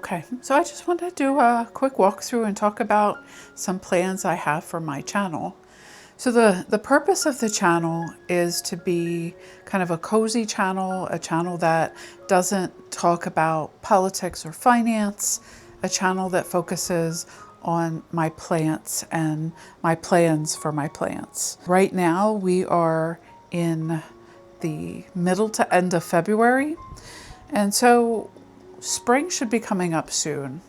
Okay, so I just wanted to do a quick walkthrough and talk about some plans I have for my channel. So the purpose of the channel is to be kind of a cozy channel, a channel that doesn't talk about politics or finance, a channel that focuses on my plants and my plans for my plants. Right now we are in the middle to end of February, and so spring should be coming up soon.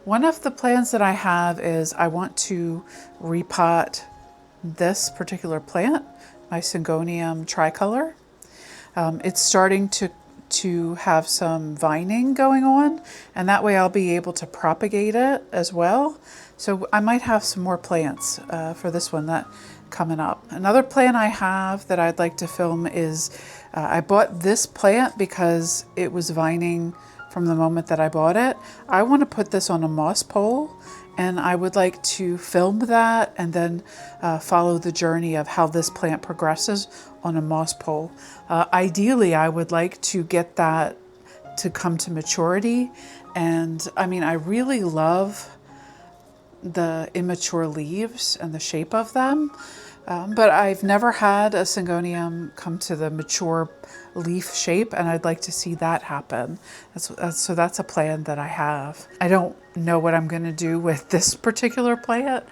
One of the plans that I have is I want to repot this particular plant, my Syngonium tricolor. It's starting to have some vining going on, and that way I'll be able to propagate it as well. So I might have some more plants for this one that coming up. Another plant I have that I'd like to film is I bought this plant because it was vining from the moment that I bought it. I want to put this on a moss pole, and I would like to film that and then follow the journey of how this plant progresses on a moss pole. Ideally, I would like to get that to come to maturity. And I mean, I really love the immature leaves and the shape of them. But I've never had a Syngonium come to the mature leaf shape, and I'd like to see that happen. So that's a plan that I have. I don't know what I'm going to do with this particular plant,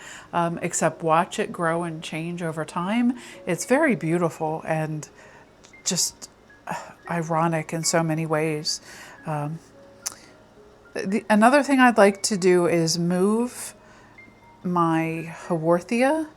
except watch it grow and change over time. It's very beautiful and just ironic in so many ways. Another thing I'd like to do is move my Haworthia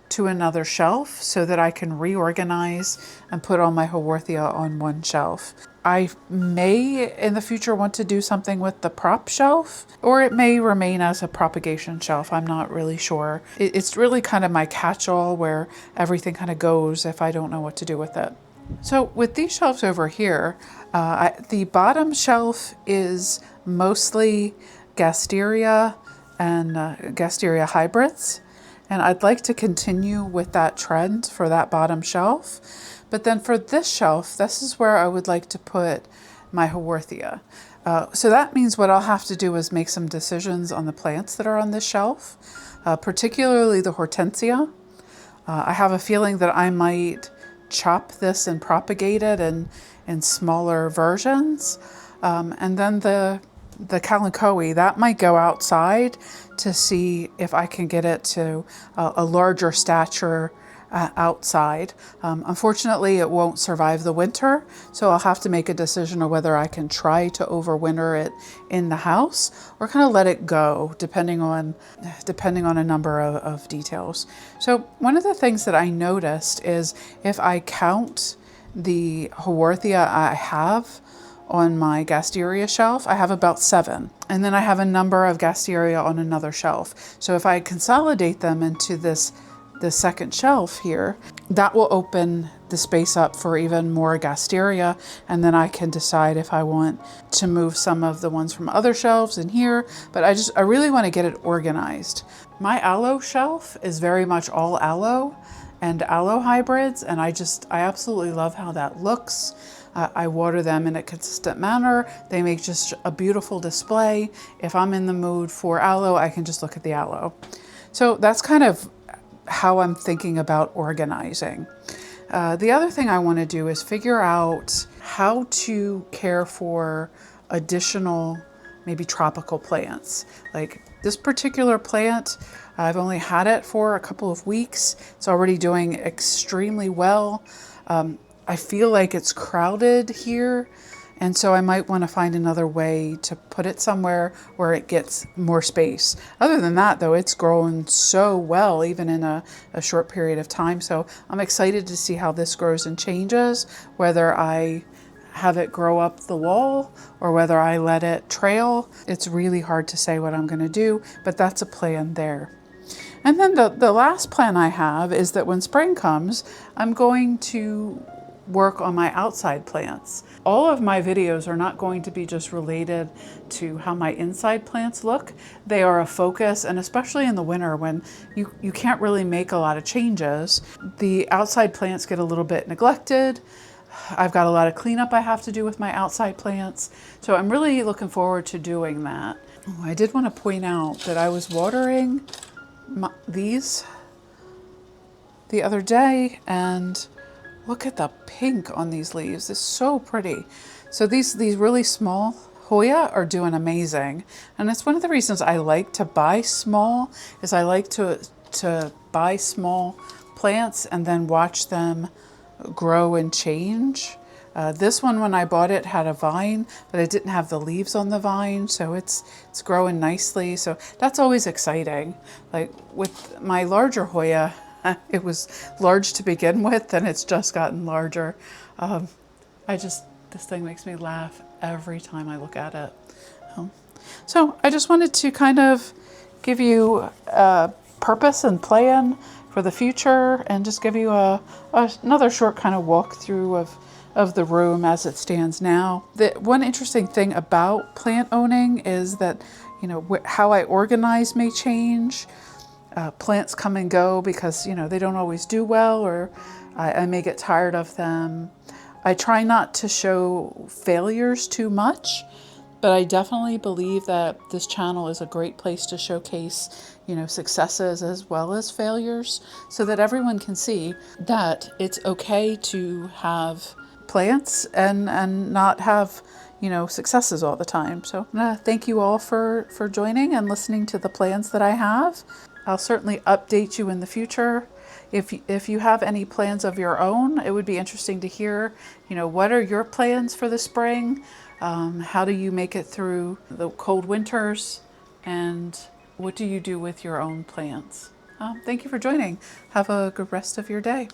to another shelf so that I can reorganize and put all my Haworthia on one shelf. I may in the future want to do something with the prop shelf, or it may remain as a propagation shelf. I'm not really sure. It's really kind of my catch-all where everything kind of goes if I don't know what to do with it. So with these shelves over here, the bottom shelf is mostly Gasteria and Gasteria hybrids. And I'd like to continue with that trend for that bottom shelf. But then for this shelf, this is where I would like to put my Haworthia. So that means what I'll have to do is make some decisions on the plants that are on this shelf, particularly the Hortensia. I have a feeling that I might chop this and propagate it in smaller versions. And then the Kalanchoe, that might go outside to see if I can get it to a larger stature outside. Unfortunately, it won't survive the winter, so I'll have to make a decision of whether I can try to overwinter it in the house or kind of let it go, depending on a number of details. So one of the things that I noticed is if I count the Haworthia I have on my Gasteria shelf, I have about 7. And then I have a number of Gasteria on another shelf. So if I consolidate them into the second shelf here, that will open the space up for even more Gasteria. And then I can decide if I want to move some of the ones from other shelves in here. But I really want to get it organized. My aloe shelf is very much all aloe and aloe hybrids. And I absolutely love how that looks. I water them in a consistent manner. They make just a beautiful display. If I'm in the mood for aloe, I can just look at the aloe. So that's kind of how I'm thinking about organizing. The other thing I want to do is figure out how to care for additional, maybe tropical plants. Like this particular plant, I've only had it for a couple of weeks. It's already doing extremely well. I feel like it's crowded here, and so I might want to find another way to put it somewhere where it gets more space. Other than that, though, it's grown so well, even in a short period of time. So I'm excited to see how this grows and changes, whether I have it grow up the wall or whether I let it trail. It's really hard to say what I'm going to do, but that's a plan there. And then the last plan I have is that when spring comes, I'm going to work on my outside plants. All of my videos are not going to be just related to how my inside plants look. They are a focus, and especially in the winter when you can't really make a lot of changes, the outside plants get a little bit neglected. I've got a lot of cleanup I have to do with my outside plants. So I'm really looking forward to doing that. Oh, I did want to point out that I was watering these the other day, and look at the pink on these leaves. It's so pretty. So these really small Hoya are doing amazing. And it's one of the reasons I like to buy small, is I like to buy small plants and then watch them grow and change. This one, when I bought it, had a vine, but it didn't have the leaves on the vine, so it's growing nicely. So that's always exciting. Like with my larger Hoya, it was large to begin with, and it's just gotten larger. This thing makes me laugh every time I look at it. So I just wanted to kind of give you a purpose and plan for the future, and just give you another short kind of walkthrough of the room as it stands now. The one interesting thing about plant owning is that, you know, how I organize may change. Plants come and go because, you know, they don't always do well, or I may get tired of them. I try not to show failures too much, but I definitely believe that this channel is a great place to showcase, you know, successes as well as failures, so that everyone can see that it's okay to have plants and not have, you know, successes all the time. So thank you all for joining and listening to the plans that I have. I'll certainly update you in the future. If you have any plans of your own, it would be interesting to hear, you know, what are your plans for the spring? How do you make it through the cold winters? And what do you do with your own plants? Thank you for joining. Have a good rest of your day.